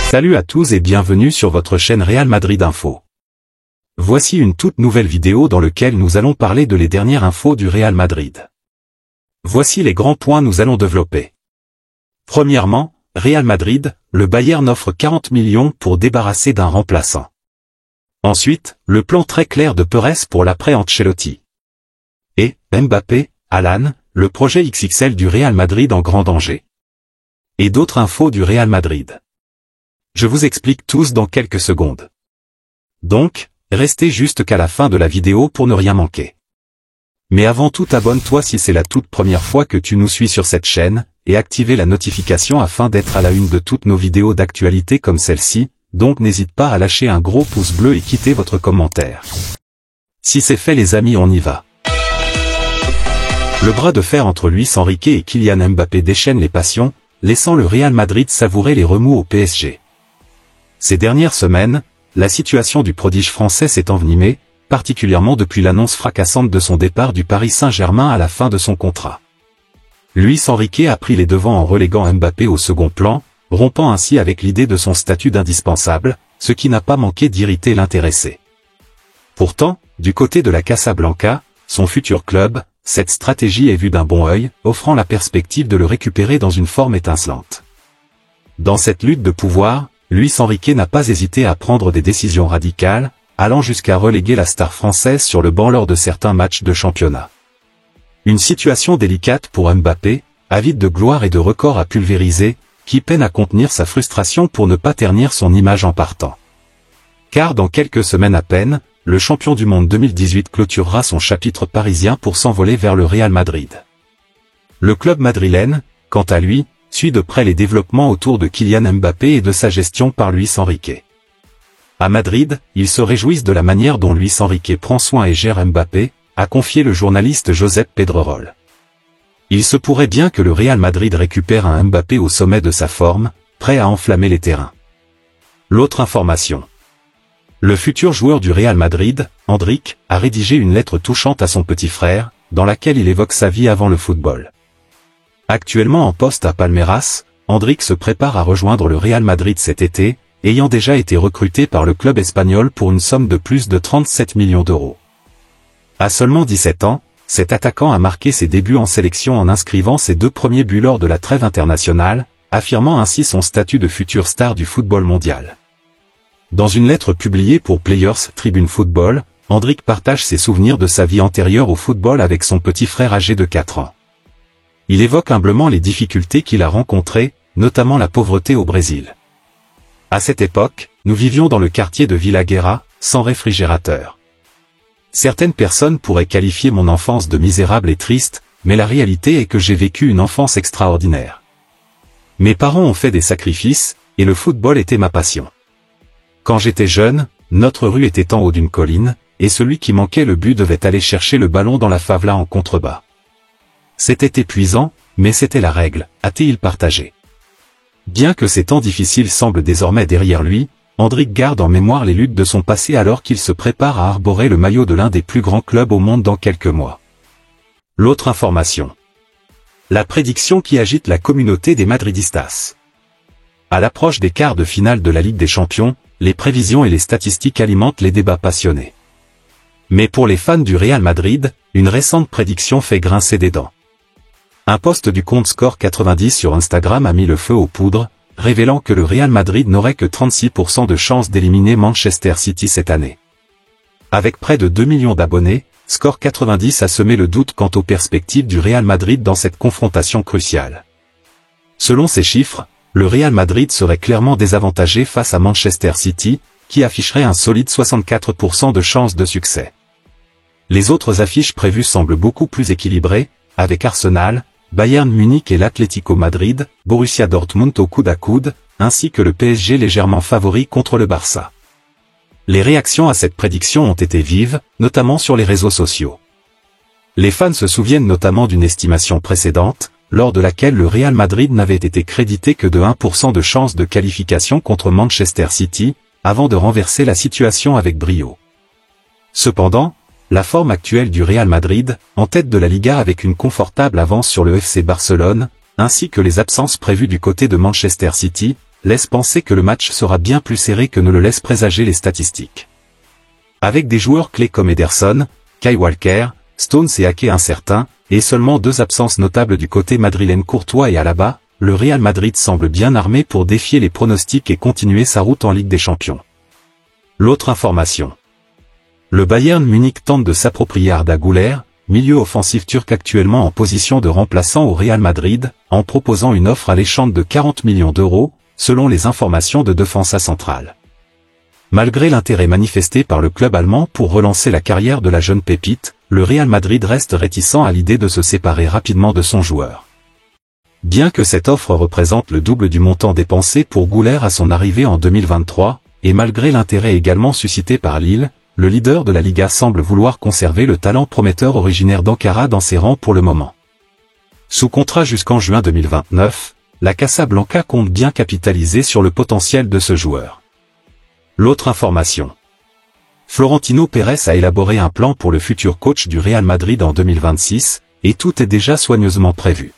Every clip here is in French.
Salut à tous et bienvenue sur votre chaîne Real Madrid Info. Voici une toute nouvelle vidéo dans laquelle nous allons parler de les dernières infos du Real Madrid. Voici les grands points nous allons développer. Premièrement, Real Madrid, le Bayern offre 40 millions pour débarrasser d'un remplaçant. Ensuite, le plan très clair de Pérez pour l'après Ancelotti. Et, Mbappé, Alan, le projet XXL du Real Madrid en grand danger. Et d'autres infos du Real Madrid. Je vous explique tous dans quelques secondes. Donc, restez juste qu'à la fin de la vidéo pour ne rien manquer. Mais avant tout, abonne-toi si c'est la toute première fois que tu nous suis sur cette chaîne, et activez la notification afin d'être à la une de toutes nos vidéos d'actualité comme celle-ci, donc n'hésite pas à lâcher un gros pouce bleu et quitter votre commentaire. Si c'est fait les amis, on y va. Le bras de fer entre Luis Enrique et Kylian Mbappé déchaîne les passions, laissant le Real Madrid savourer les remous au PSG. Ces dernières semaines, la situation du prodige français s'est envenimée, particulièrement depuis l'annonce fracassante de son départ du Paris Saint-Germain à la fin de son contrat. Luis Enrique a pris les devants en reléguant Mbappé au second plan, rompant ainsi avec l'idée de son statut d'indispensable, ce qui n'a pas manqué d'irriter l'intéressé. Pourtant, du côté de la Casablanca, son futur club, cette stratégie est vue d'un bon œil, offrant la perspective de le récupérer dans une forme étincelante. Dans cette lutte de pouvoir, Luis Enrique n'a pas hésité à prendre des décisions radicales, allant jusqu'à reléguer la star française sur le banc lors de certains matchs de championnat. Une situation délicate pour Mbappé, avide de gloire et de records à pulvériser, qui peine à contenir sa frustration pour ne pas ternir son image en partant. Car dans quelques semaines à peine, le champion du monde 2018 clôturera son chapitre parisien pour s'envoler vers le Real Madrid. Le club madrilène, quant à lui, suit de près les développements autour de Kylian Mbappé et de sa gestion par Luis Enrique. À Madrid, ils se réjouissent de la manière dont Luis Enrique prend soin et gère Mbappé, a confié le journaliste Josep Pedrerol. Il se pourrait bien que le Real Madrid récupère un Mbappé au sommet de sa forme, prêt à enflammer les terrains. L'autre information. Le futur joueur du Real Madrid, Endrick, a rédigé une lettre touchante à son petit frère, dans laquelle il évoque sa vie avant le football. Actuellement en poste à Palmeiras, Endrick se prépare à rejoindre le Real Madrid cet été, ayant déjà été recruté par le club espagnol pour une somme de plus de 37 millions d'euros. À seulement 17 ans, cet attaquant a marqué ses débuts en sélection en inscrivant ses 2 premiers buts lors de la trêve internationale, affirmant ainsi son statut de future star du football mondial. Dans une lettre publiée pour Players Tribune Football, Endrick partage ses souvenirs de sa vie antérieure au football avec son petit frère âgé de 4 ans. Il évoque humblement les difficultés qu'il a rencontrées, notamment la pauvreté au Brésil. À cette époque, nous vivions dans le quartier de Villa Guerra, sans réfrigérateur. Certaines personnes pourraient qualifier mon enfance de misérable et triste, mais la réalité est que j'ai vécu une enfance extraordinaire. Mes parents ont fait des sacrifices, et le football était ma passion. Quand j'étais jeune, notre rue était en haut d'une colline, et celui qui manquait le but devait aller chercher le ballon dans la favela en contrebas. C'était épuisant, mais c'était la règle, a-t-il partagé. Bien que ces temps difficiles semblent désormais derrière lui, Endrick garde en mémoire les luttes de son passé alors qu'il se prépare à arborer le maillot de l'un des plus grands clubs au monde dans quelques mois. L'autre information. La prédiction qui agite la communauté des Madridistas. À l'approche des quarts de finale de la Ligue des Champions, les prévisions et les statistiques alimentent les débats passionnés. Mais pour les fans du Real Madrid, une récente prédiction fait grincer des dents. Un post du compte Score 90 sur Instagram a mis le feu aux poudres, révélant que le Real Madrid n'aurait que 36% de chances d'éliminer Manchester City cette année. Avec près de 2 millions d'abonnés, Score 90 a semé le doute quant aux perspectives du Real Madrid dans cette confrontation cruciale. Selon ces chiffres, le Real Madrid serait clairement désavantagé face à Manchester City, qui afficherait un solide 64% de chances de succès. Les autres affiches prévues semblent beaucoup plus équilibrées, avec Arsenal, Bayern Munich et l'Atlético Madrid, Borussia Dortmund au coude à coude, ainsi que le PSG légèrement favori contre le Barça. Les réactions à cette prédiction ont été vives, notamment sur les réseaux sociaux. Les fans se souviennent notamment d'une estimation précédente, lors de laquelle le Real Madrid n'avait été crédité que de 1% de chance de qualification contre Manchester City, avant de renverser la situation avec brio. Cependant, la forme actuelle du Real Madrid, en tête de la Liga avec une confortable avance sur le FC Barcelone, ainsi que les absences prévues du côté de Manchester City, laisse penser que le match sera bien plus serré que ne le laissent présager les statistiques. Avec des joueurs clés comme Ederson, Kyle Walker, Stones et Ake incertains, et seulement 2 absences notables du côté madrilène Courtois et Alaba, le Real Madrid semble bien armé pour défier les pronostics et continuer sa route en Ligue des Champions. L'autre information. Le Bayern Munich tente de s'approprier Arda Güler, milieu offensif turc actuellement en position de remplaçant au Real Madrid, en proposant une offre alléchante de 40 millions d'euros, selon les informations de Defensa Central. Malgré l'intérêt manifesté par le club allemand pour relancer la carrière de la jeune pépite, le Real Madrid reste réticent à l'idée de se séparer rapidement de son joueur. Bien que cette offre représente le double du montant dépensé pour Güler à son arrivée en 2023, et malgré l'intérêt également suscité par Lille, le leader de la Liga semble vouloir conserver le talent prometteur originaire d'Ankara dans ses rangs pour le moment. Sous contrat jusqu'en juin 2029, la Casablanca compte bien capitaliser sur le potentiel de ce joueur. L'autre information. Florentino Pérez a élaboré un plan pour le futur coach du Real Madrid en 2026, et tout est déjà soigneusement prévu.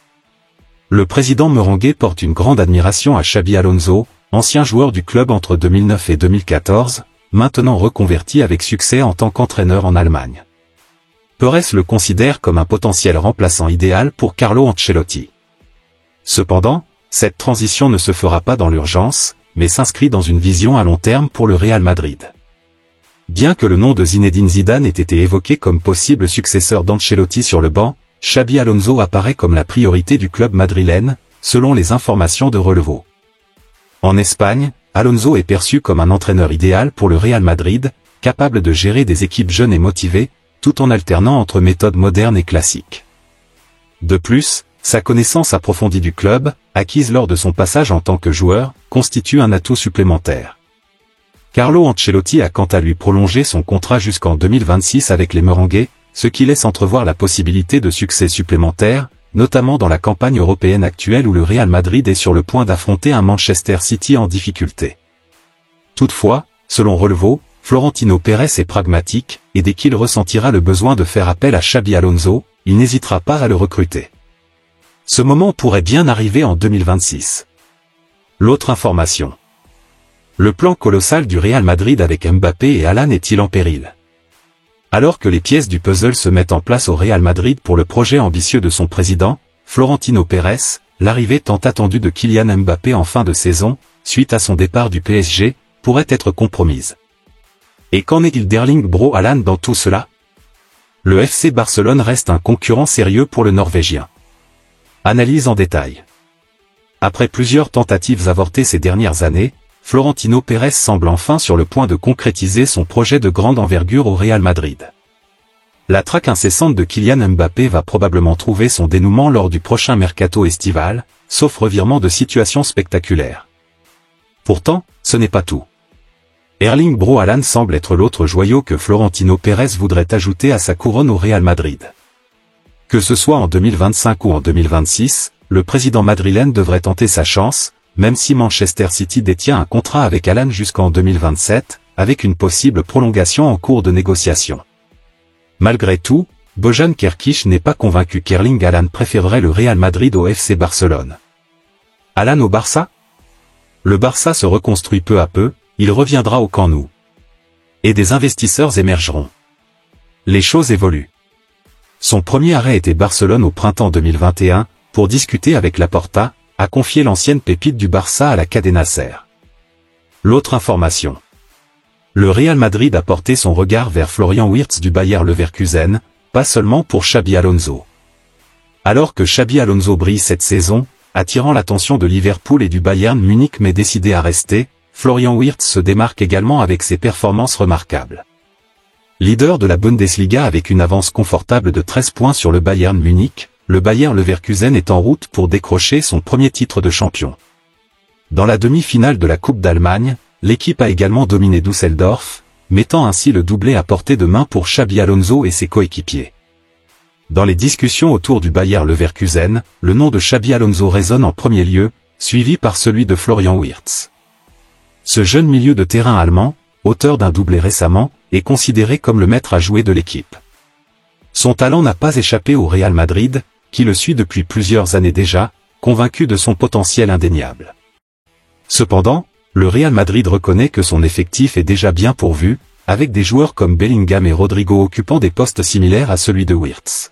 Le président merengue porte une grande admiration à Xabi Alonso, ancien joueur du club entre 2009 et 2014, maintenant reconverti avec succès en tant qu'entraîneur en Allemagne. Pérez le considère comme un potentiel remplaçant idéal pour Carlo Ancelotti. Cependant, cette transition ne se fera pas dans l'urgence, mais s'inscrit dans une vision à long terme pour le Real Madrid. Bien que le nom de Zinedine Zidane ait été évoqué comme possible successeur d'Ancelotti sur le banc, Xabi Alonso apparaît comme la priorité du club madrilène, selon les informations de Relevo. En Espagne, Alonso est perçu comme un entraîneur idéal pour le Real Madrid, capable de gérer des équipes jeunes et motivées, tout en alternant entre méthodes modernes et classiques. De plus, sa connaissance approfondie du club, acquise lors de son passage en tant que joueur, constitue un atout supplémentaire. Carlo Ancelotti a quant à lui prolongé son contrat jusqu'en 2026 avec les merengues, ce qui laisse entrevoir la possibilité de succès supplémentaires, notamment dans la campagne européenne actuelle où le Real Madrid est sur le point d'affronter un Manchester City en difficulté. Toutefois, selon Relevo, Florentino Pérez est pragmatique, et dès qu'il ressentira le besoin de faire appel à Xabi Alonso, il n'hésitera pas à le recruter. Ce moment pourrait bien arriver en 2026. L'autre information. Le plan colossal du Real Madrid avec Mbappé et Haaland est-il en péril? Alors que les pièces du puzzle se mettent en place au Real Madrid pour le projet ambitieux de son président, Florentino Pérez, l'arrivée tant attendue de Kylian Mbappé en fin de saison, suite à son départ du PSG, pourrait être compromise. Et qu'en est-il d'Erling Braut Haaland dans tout cela? Le FC Barcelone reste un concurrent sérieux pour le Norvégien. Analyse en détail. Après plusieurs tentatives avortées ces dernières années, Florentino Pérez semble enfin sur le point de concrétiser son projet de grande envergure au Real Madrid. La traque incessante de Kylian Mbappé va probablement trouver son dénouement lors du prochain mercato estival, sauf revirement de situation spectaculaire. Pourtant, ce n'est pas tout. Erling Braut Haaland semble être l'autre joyau que Florentino Pérez voudrait ajouter à sa couronne au Real Madrid. Que ce soit en 2025 ou en 2026, le président madrilène devrait tenter sa chance, même si Manchester City détient un contrat avec Haaland jusqu'en 2027, avec une possible prolongation en cours de négociation. Malgré tout, Bojan Kerkić n'est pas convaincu qu'Erling Haaland préférerait le Real Madrid au FC Barcelone. Haaland au Barça? Le Barça se reconstruit peu à peu, il reviendra au Camp Nou. Et des investisseurs émergeront. Les choses évoluent. Son premier arrêt était Barcelone au printemps 2021, pour discuter avec Laporta, a confié l'ancienne pépite du Barça à la Cadena SER. L'autre information. Le Real Madrid a porté son regard vers Florian Wirtz du Bayer Leverkusen, pas seulement pour Xabi Alonso. Alors que Xabi Alonso brille cette saison, attirant l'attention de Liverpool et du Bayern Munich mais décidé à rester, Florian Wirtz se démarque également avec ses performances remarquables. Leader de la Bundesliga avec une avance confortable de 13 points sur le Bayern Munich, le Bayer Leverkusen est en route pour décrocher son premier titre de champion. Dans la demi-finale de la Coupe d'Allemagne, l'équipe a également dominé Düsseldorf, mettant ainsi le doublé à portée de main pour Xabi Alonso et ses coéquipiers. Dans les discussions autour du Bayer Leverkusen, le nom de Xabi Alonso résonne en premier lieu, suivi par celui de Florian Wirtz. Ce jeune milieu de terrain allemand, auteur d'un doublé récemment, est considéré comme le maître à jouer de l'équipe. Son talent n'a pas échappé au Real Madrid, qui le suit depuis plusieurs années déjà, convaincu de son potentiel indéniable. Cependant, le Real Madrid reconnaît que son effectif est déjà bien pourvu, avec des joueurs comme Bellingham et Rodrigo occupant des postes similaires à celui de Wirtz.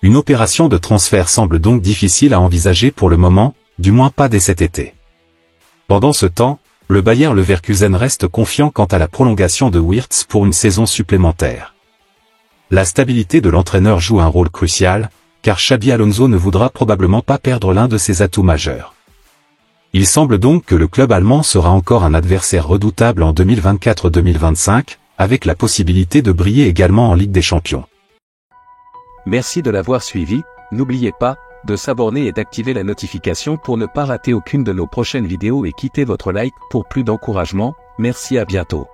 Une opération de transfert semble donc difficile à envisager pour le moment, du moins pas dès cet été. Pendant ce temps, le Bayer Leverkusen reste confiant quant à la prolongation de Wirtz pour une saison supplémentaire. La stabilité de l'entraîneur joue un rôle crucial, car Xabi Alonso ne voudra probablement pas perdre l'un de ses atouts majeurs. Il semble donc que le club allemand sera encore un adversaire redoutable en 2024-2025, avec la possibilité de briller également en Ligue des Champions. Merci de l'avoir suivi, n'oubliez pas de s'abonner et d'activer la notification pour ne pas rater aucune de nos prochaines vidéos et quittez votre like pour plus d'encouragement. Merci, à bientôt.